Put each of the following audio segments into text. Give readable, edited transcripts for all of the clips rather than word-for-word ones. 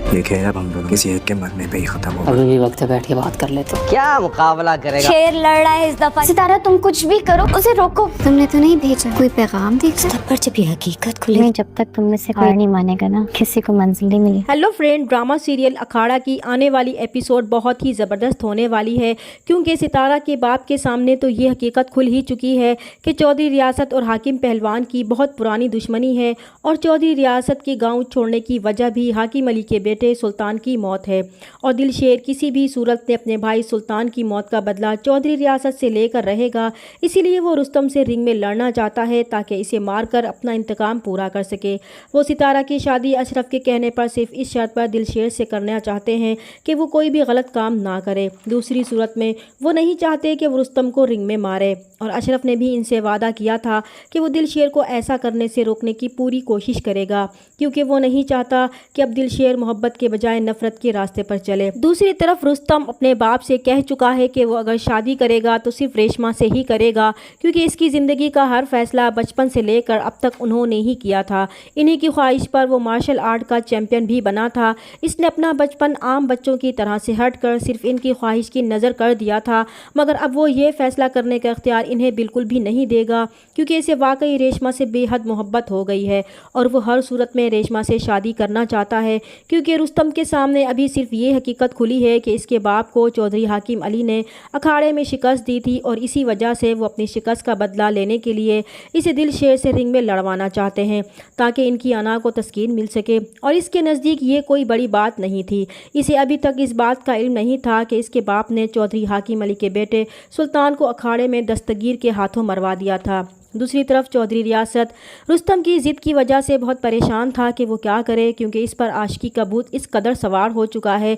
ये खेल अब हम दोनों किसी एक के मरने पे ही खत्म होगा। अभी भी वक्त है बैठ के बात कर लेते हैं। क्या मुकाबला करेगा? शेर लड़ रहा है इस दफा। सितारा तुम कुछ भी करो उसे रोको। तुमने तो नहीं भेजा कोई पैगाम देखा? तब पर जब ये हकीकत खुले, जब तक तुम में से कोई नहीं मानेगा ना, किसी को मंजिल नहीं मिली। हेलो फ्रेंड, ड्रामा सीरियल अखाड़ा की आने वाली एपिसोड बहुत ही ज़बरदस्त होने वाली है, क्योंकि सितारा के बाप के सामने तो ये हकीकत खुल ही चुकी है कि चौधरी रियासत और हाकिम पहलवान की बहुत पुरानी दुश्मनी है और चौधरी रियासत के गांव छोड़ने की वजह भी हाकिम अली के बेटे सुल्तान की मौत है। और दिलशेर किसी भी सूरत में अपने भाई सुल्तान की मौत का बदला चौधरी रियासत से लेकर रहेगा, इसीलिए वो रुस्तम से रिंग में लड़ना चाहता है ताकि इसे मारकर अपना इंतकाम पूरा कर सके। वो सितारा की शादी अशरफ के कहने पर सिर्फ इस शर्त पर दिलशेर से करना चाहते हैं कि वो कोई भी गलत काम ना करे। दूसरी सूरत में वो नहीं चाहते कि वो रुस्तम को रिंग में मारे, और अशरफ ने भी इनसे वादा किया था कि वो दिलशेर को ऐसा करने से रोकने की पूरी कोशिश करेगा, क्योंकि वो नहीं चाहता कि अब दिलशेर मोहब्बत के बजाय नफरत के रास्ते पर चले। दूसरी तरफ रुस्तम अपने बाप से कह चुका है कि वो अगर शादी करेगा तो सिर्फ रेशमा से ही करेगा, क्योंकि इसकी ज़िंदगी का हर फैसला बचपन से लेकर अब तक उन्होंने ही किया था। इन्हीं की ख्वाहिश पर वो मार्शल आर्ट का चैम्पियन भी बना था। इसने अपना बचपन आम बच्चों की तरह से हटकर सिर्फ इनकी ख्वाहिश की नज़र कर दिया था, मगर अब वो ये फैसला करने का इख्तियार इन्हें बिल्कुल भी नहीं देगा, क्योंकि इसे वाकई रेशमा से बेहद मोहब्बत हो गई है और वो हर सूरत में रेशमा से शादी करना चाहता है, क्योंकि रुस्तम के सामने अभी सिर्फ ये हकीकत खुली है कि इसके बाप को चौधरी हाकिम अली ने अखाड़े में शिकस्त दी थी और इसी वजह से वो अपनी शिकस्त का बदला लेने के लिए इसे दिलशेर से रिंग में लड़वाना चाहते हैं ताकि इनकी अना को तस्कीन मिल सके। और इसके नज़दीक ये कोई बड़ी बात नहीं थी। इसे अभी तक इस बात का इल्म नहीं था कि इसके बाप ने चौधरी हाकिम अली के बेटे सुल्तान को अखाड़े में दस्तगीर के हाथों मरवा दिया था। दूसरी तरफ चौधरी रियासत रुस्तम की ज़िद की वजह से बहुत परेशान था कि वो क्या करे, क्योंकि इस पर आशिकी का भूत इस कदर सवार हो चुका है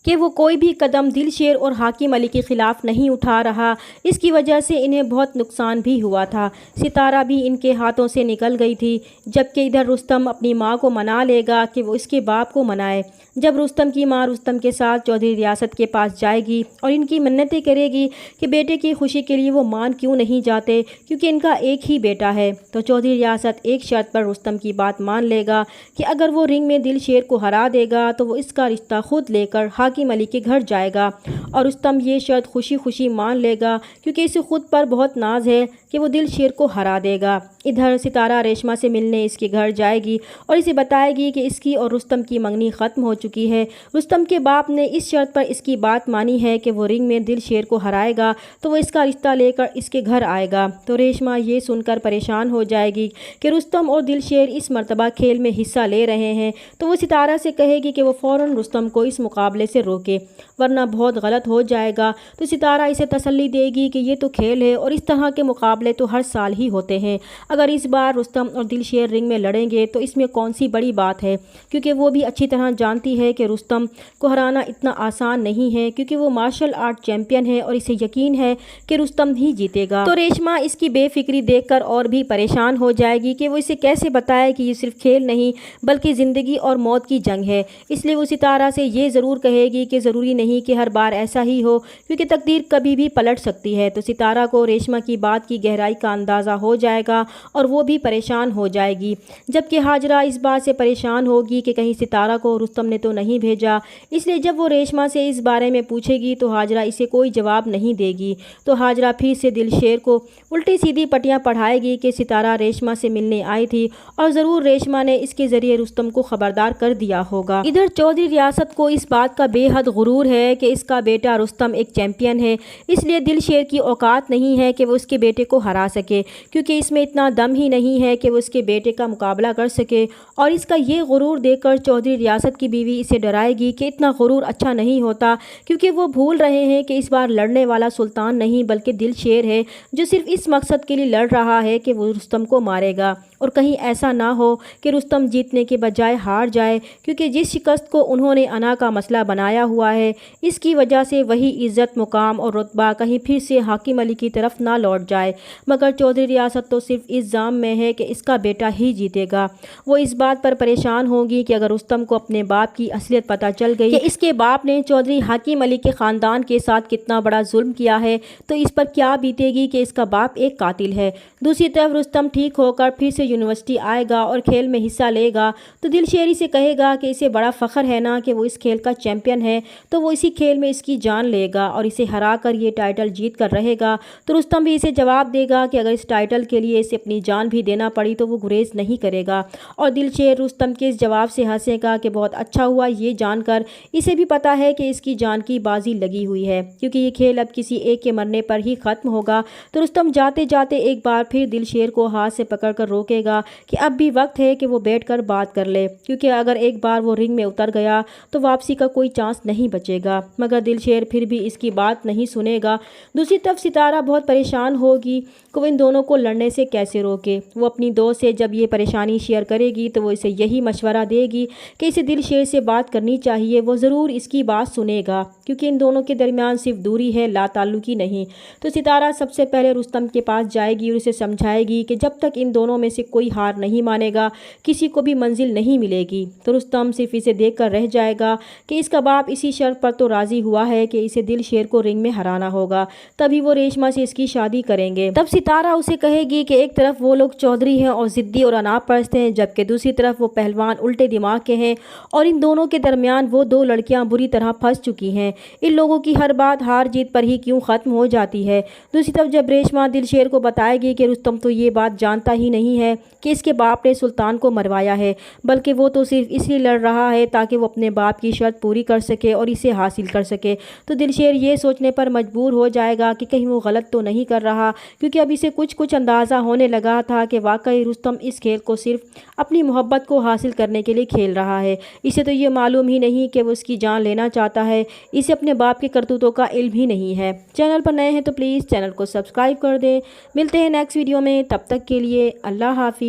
कि वो कोई भी कदम दिलशेर और हाकिम अली के ख़िलाफ़ नहीं उठा रहा। इसकी वजह से इन्हें बहुत नुकसान भी हुआ था। सितारा भी इनके हाथों से निकल गई थी, जबकि इधर रुस्तम अपनी माँ को मना लेगा कि वो इसके बाप को मनाए। जब रुस्तम की माँ रुस्तम के साथ चौधरी रियासत के पास जाएगी और इनकी मन्नतें करेगी कि बेटे की खुशी के लिए वो मान क्यों नहीं जाते, क्योंकि इनका एक ही बेटा है, तो चौधरी रियासत एक शर्त पर रुस्तम की बात मान लेगा कि अगर वो रिंग में दिलशेर को हरा देगा तो वो इसका रिश्ता खुद लेकर हाकिम अली के घर जाएगा। और रुस्तम ये शर्त खुशी खुशी मान लेगा, क्योंकि इसे खुद पर बहुत नाज है कि वो दिलशेर को हरा देगा। इधर सितारा रेशमा से मिलने इसके घर जाएगी और इसे बताएगी कि इसकी और रुस्तम की मंगनी ख़त्म हो चुकी है। रुस्तम के बाप ने इस शर्त पर इसकी बात मानी है कि वो रिंग में दिलशेर को हराएगा तो वो इसका रिश्ता लेकर इसके घर आएगा। तो रेशमा ये सुनकर परेशान हो जाएगी कि रुस्तम और दिलशेर इस मर्तबा खेल में हिस्सा ले रहे हैं, तो वो सितारा से कहेगी कि वो फ़ौरन रुस्तम को इस मुकाबले से रोके, वरना बहुत गलत हो जाएगा। तो सितारा इसे तसल्ली देगी कि ये तो खेल है और इस तरह के मुकाबले तो हर साल ही होते हैं। अगर इस बार रुस्तम और दिलशेर रिंग में लड़ेंगे तो इसमें कौन सी बड़ी बात है, क्योंकि वो भी अच्छी तरह जानती है कि रुस्तम को हराना इतना आसान नहीं है, क्योंकि वो मार्शल आर्ट चैम्पियन है और इसे यकीन है कि रुस्तम ही जीतेगा। तो रेशमा इसकी बेफिक्री देखकर और भी परेशान हो जाएगी कि वो इसे कैसे बताए कि ये सिर्फ खेल नहीं बल्कि ज़िंदगी और मौत की जंग है। इसलिए वो सितारा से ये ज़रूर कहेगी कि ज़रूरी नहीं कि हर बार ऐसा ही हो, क्योंकि तकदीर कभी भी पलट सकती है। तो सितारा को रेशमा की बात की गहराई का अंदाज़ा हो जाएगा और वो भी परेशान हो जाएगी, जबकि हाजरा इस बात से परेशान होगी कि कहीं सितारा को रुस्तम ने तो नहीं भेजा। इसलिए जब वो रेशमा से इस बारे में पूछेगी तो हाजरा इसे कोई जवाब नहीं देगी। तो हाजरा फिर से दिलशेर को उल्टी सीधी पटियां पढ़ाएगी कि सितारा रेशमा से मिलने आई थी और ज़रूर रेशमा ने इसके ज़रिए रुस्तम को ख़बरदार कर दिया होगा। इधर चौधरी रियासत को इस बात का बेहद गुरूर है कि इसका बेटा रुस्तम एक चैम्पियन है, इसलिए दिलशेर की औकात नहीं है कि वो उसके बेटे को हरा सके, क्योंकि इसमें इतना दम ही नहीं है कि वो उसके बेटे का मुकाबला कर सके। और इसका ये गुरूर देखकर चौधरी रियासत की बीवी इसे डराएगी कि इतना गुरूर अच्छा नहीं होता, क्योंकि वो भूल रहे हैं कि इस बार लड़ने वाला सुल्तान नहीं बल्कि दिलशेर है, जो सिर्फ इस मकसद के लिए लड़ रहा है कि वो रुस्तम को मारेगा। और कहीं ऐसा ना हो कि रुस्तम जीतने के बजाय हार जाए, क्योंकि जिस शिकस्त को उन्होंने अना का मसला बनाया हुआ है, इसकी वजह से वही इज़्ज़त, मुकाम और रुतबा कहीं फिर से हाकिम अली की तरफ ना लौट जाए। मगर चौधरी रियासत तो सिर्फ इस जाम में है कि इसका बेटा ही जीतेगा। वो इस बात पर परेशान होगी कि अगर रुस्तम को अपने बाप की असलियत पता चल गई कि इसके बाप ने चौधरी हाकिम अली के ख़ानदान के साथ कितना बड़ा जुल्म किया है, तो इस पर क्या बीतेगी कि इसका बाप एक कातिल है। दूसरी तरफ रुस्तम ठीक होकर फिर से یونیورسٹی آئے گا اور کھیل میں حصہ لے گا تو دلشیر اسے کہے گا کہ اسے بڑا فخر ہے نا کہ وہ اس کھیل کا چیمپئن ہے، تو وہ اسی کھیل میں اس کی جان لے گا اور اسے ہرا کر یہ ٹائٹل جیت کر رہے گا۔ تو رستم بھی اسے جواب دے گا کہ اگر اس ٹائٹل کے لیے اسے اپنی جان بھی دینا پڑی تو وہ گریز نہیں کرے گا، اور دلشیر رستم کے اس جواب سے ہنسے گا کہ بہت اچھا ہوا یہ جان کر، اسے بھی پتا ہے کہ اس کی جان کی بازی لگی ہوئی ہے کیونکہ یہ کھیل اب کسی ایک کے مرنے پر ہی ختم ہوگا۔ تو رستم جاتے جاتے ایک بار پھر دلشیر کو ہاتھ سے پکڑ کر روکے گا کہ اب بھی وقت ہے کہ وہ بیٹھ کر بات کر لے، کیونکہ اگر ایک بار وہ رنگ میں اتر گیا تو واپسی کا کوئی چانس نہیں بچے گا۔ مگر دلشیر پھر بھی اس کی بات نہیں سنے گا۔ دوسری طرف ستارہ بہت پریشان ہوگی کہ وہ ان دونوں کو لڑنے سے کیسے روکے۔ وہ اپنی دوست سے جب یہ پریشانی شیئر کرے گی تو وہ اسے یہی مشورہ دے گی کہ اسے دلشیر سے بات کرنی چاہیے، وہ ضرور اس کی بات سنے گا کیونکہ ان دونوں کے درمیان صرف دوری ہے، لا تعلقی نہیں۔ تو ستارہ سب سے پہلے رستم کے پاس جائے گی اور اسے سمجھائے گی کہ جب تک ان دونوں میں سے کوئی ہار نہیں مانے گا کسی کو بھی منزل نہیں ملے گی۔ تو رستم صرف اسے دیکھ کر رہ جائے گا کہ اس کا باپ اسی شرط پر تو راضی ہوا ہے کہ اسے دلشیر کو رنگ میں ہرانا ہوگا، تبھی وہ ریشما سے اس کی شادی کریں گے۔ تب ستارہ اسے کہے گی کہ ایک طرف وہ لوگ چودھری ہیں اور ضدی اور اناپ پرست ہیں، جبکہ دوسری طرف وہ پہلوان الٹے دماغ کے ہیں، اور ان دونوں کے درمیان وہ دو لڑکیاں بری طرح پھنس چکی ہیں۔ ان لوگوں کی ہر بات ہار جیت پر ہی کیوں ختم ہو جاتی ہے۔ دوسری طرف جب ریشما دلشیر کو بتائے گی کہ رستم تو یہ بات جانتا ہی نہیں ہے کہ اس کے باپ نے سلطان کو مروایا ہے، بلکہ وہ تو صرف اس لیے لڑ رہا ہے تاکہ وہ اپنے باپ کی شرط پوری کر سکے اور اسے حاصل کر سکے، تو دلشیر یہ سوچنے پر مجبور ہو جائے گا کہ کہیں وہ غلط تو نہیں کر رہا، کیونکہ اب اسے کچھ اندازہ ہونے لگا تھا کہ واقعی رستم اس کھیل کو صرف اپنی محبت کو حاصل کرنے کے لیے کھیل رہا ہے۔ اسے تو یہ معلوم ہی نہیں کہ وہ اس کی جان لینا چاہتا ہے، اسے اپنے باپ کے کرتوتوں کا علم ہی نہیں ہے۔ چینل پر نئے ہیں تو پلیز چینل کو سبسکرائب کر دیں۔ ملتے ہیں نیکسٹ ویڈیو میں، تب تک کے لیے اللہ حافظ۔